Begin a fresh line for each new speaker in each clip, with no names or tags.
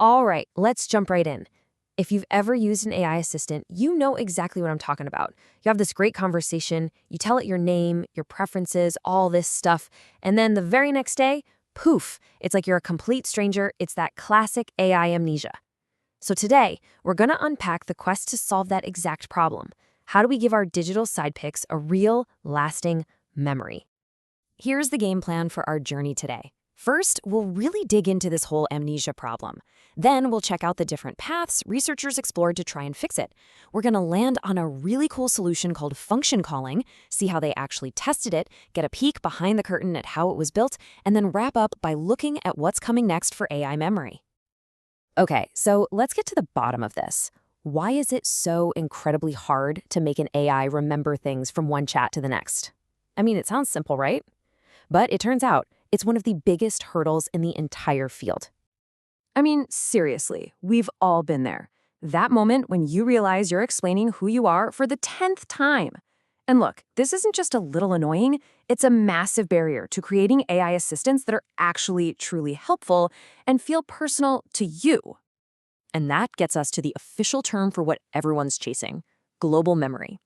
All right, let's jump right in. If you've ever used an AI assistant, you know exactly what I'm talking about. You have this great conversation, you tell it your name, your preferences, all this stuff, and then the very next day, poof, it's like you're a complete stranger. It's that classic AI amnesia. So today, we're going to unpack the quest to solve that exact problem. How do we give our digital sidekicks a real, lasting memory? Here's the game plan for our journey today. First, we'll really dig into this whole amnesia problem. Then we'll check out the different paths researchers explored to try and fix it. We're going to land on a really cool solution called function calling, see how they actually tested it, get a peek behind the curtain at how it was built, and then wrap up by looking at what's coming next for AI memory. Okay, so let's get to the bottom of this. Why is it so incredibly hard to make an AI remember things from one chat to the next? I mean, it sounds simple, right? But it turns out it's one of the biggest hurdles in the entire field.
I mean, seriously, we've all been there. That moment when you realize you're explaining who you are for the 10th time. And look, this isn't just a little annoying, it's a massive barrier to creating AI assistants that are actually truly helpful and feel personal to you. And that gets us to the official term for what everyone's chasing: global memory.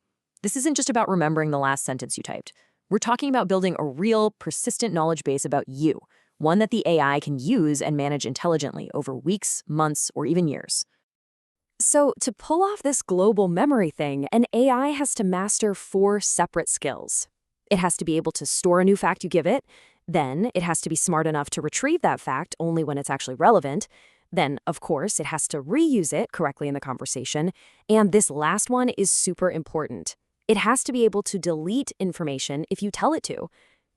This isn't just about remembering the last sentence you typed. We're talking about building a real, persistent knowledge base about you, one that the AI can use and manage intelligently over weeks, months, or even years. So to pull off this global memory thing, an AI has to master 4 separate skills. It has to be able to store a new fact you give it. Then it has to be smart enough to retrieve that fact only when it's actually relevant. Then, of course, it has to reuse it correctly in the conversation. And this last one is super important. It has to be able to delete information if you tell it to.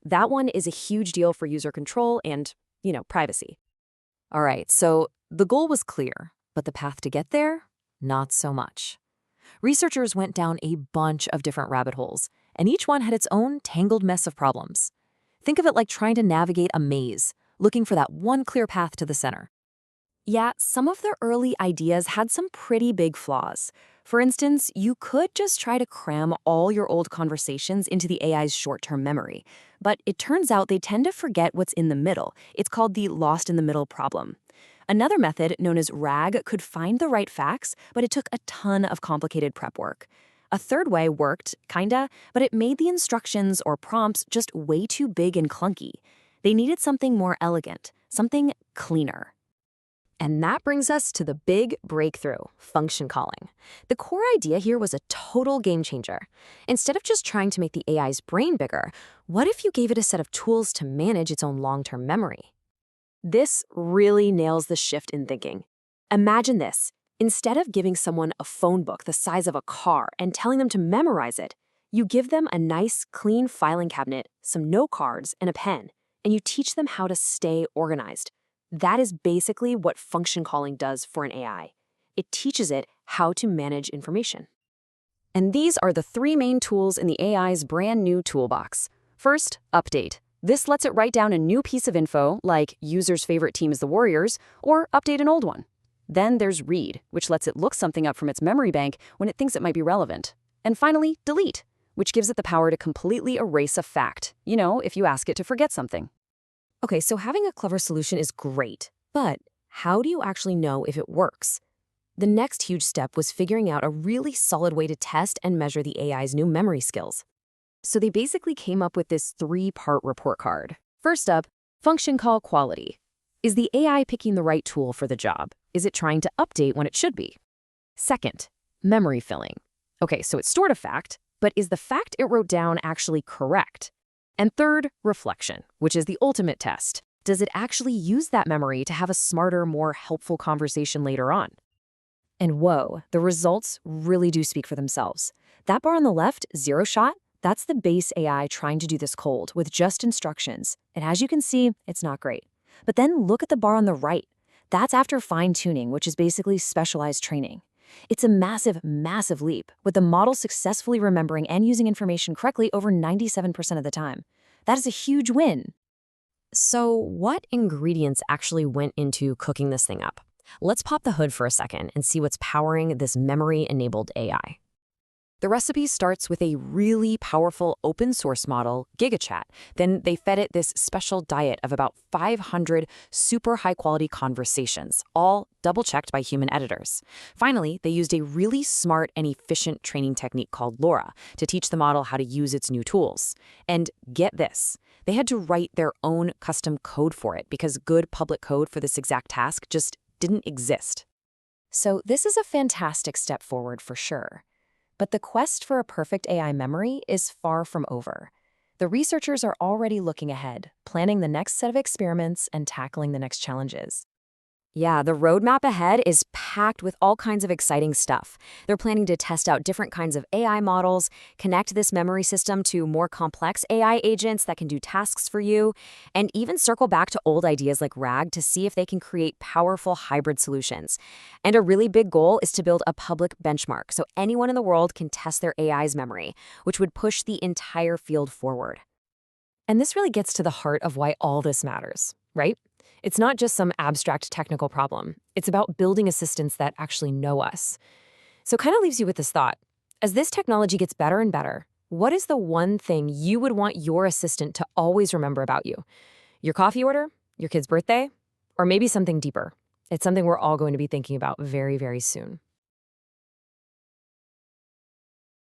That one is a huge deal for user control and, privacy. All right, so the goal was clear, but the path to get there, not so much. Researchers went down a bunch of different rabbit holes, and each one had its own tangled mess of problems. Think of it like trying to navigate a maze, looking for that one clear path to the center. Yeah, some of the early ideas had some pretty big flaws. For instance, you could just try to cram all your old conversations into the AI's short-term memory. But it turns out they tend to forget what's in the middle. It's called the lost in the middle problem. Another method, known as RAG, could find the right facts, but it took a ton of complicated prep work. A third way worked, kinda, but it made the instructions or prompts just way too big and clunky. They needed something more elegant, something cleaner. And that brings us to the big breakthrough, function calling. The core idea here was a total game changer. Instead of just trying to make the AI's brain bigger, what if you gave it a set of tools to manage its own long-term memory? This really nails the shift in thinking. Imagine this. Instead of giving someone a phone book the size of a car and telling them to memorize it, you give them a nice, clean filing cabinet, some note cards, and a pen, and you teach them how to stay organized. That is basically what function calling does for an AI. It teaches it how to manage information. And these are the 3 main tools in the AI's brand new toolbox. First, update. This lets it write down a new piece of info, like user's favorite team is the Warriors, or update an old one. Then there's read, which lets it look something up from its memory bank when it thinks it might be relevant. And finally, delete, which gives it the power to completely erase a fact, if you ask it to forget something. Okay, so having a clever solution is great, but how do you actually know if it works? The next huge step was figuring out a really solid way to test and measure the AI's new memory skills. So they basically came up with this 3-part report card. First up, function call quality. Is the AI picking the right tool for the job? Is it trying to update when it should be? Second, memory filling. Okay, so it stored a fact, but is the fact it wrote down actually correct? And third, reflection, which is the ultimate test. Does it actually use that memory to have a smarter, more helpful conversation later on? And whoa, the results really do speak for themselves. That bar on the left, 0 shot, that's the base AI trying to do this cold with just instructions. And as you can see, it's not great. But then look at the bar on the right. That's after fine-tuning, which is basically specialized training. It's a massive, massive leap, with the model successfully remembering and using information correctly over 97% of the time. That is a huge win. So what ingredients actually went into cooking this thing up? Let's pop the hood for a second and see what's powering this memory-enabled AI. The recipe starts with a really powerful open source model, GigaChat. Then they fed it this special diet of about 500 super high quality conversations, all double checked by human editors. Finally, they used a really smart and efficient training technique called LoRA to teach the model how to use its new tools. And get this, they had to write their own custom code for it because good public code for this exact task just didn't exist.
So this is a fantastic step forward for sure. But the quest for a perfect AI memory is far from over. The researchers are already looking ahead, planning the next set of experiments and tackling the next challenges. Yeah, the roadmap ahead is packed with all kinds of exciting stuff. They're planning to test out different kinds of AI models, connect this memory system to more complex AI agents that can do tasks for you, and even circle back to old ideas like RAG to see if they can create powerful hybrid solutions. And a really big goal is to build a public benchmark so anyone in the world can test their AI's memory, which would push the entire field forward. And this really gets to the heart of why all this matters, right? It's not just some abstract technical problem. It's about building assistants that actually know us. So it kind of leaves you with this thought. As this technology gets better and better, what is the one thing you would want your assistant to always remember about you? Your coffee order? Your kid's birthday? Or maybe something deeper? It's something we're all going to be thinking about very, very soon.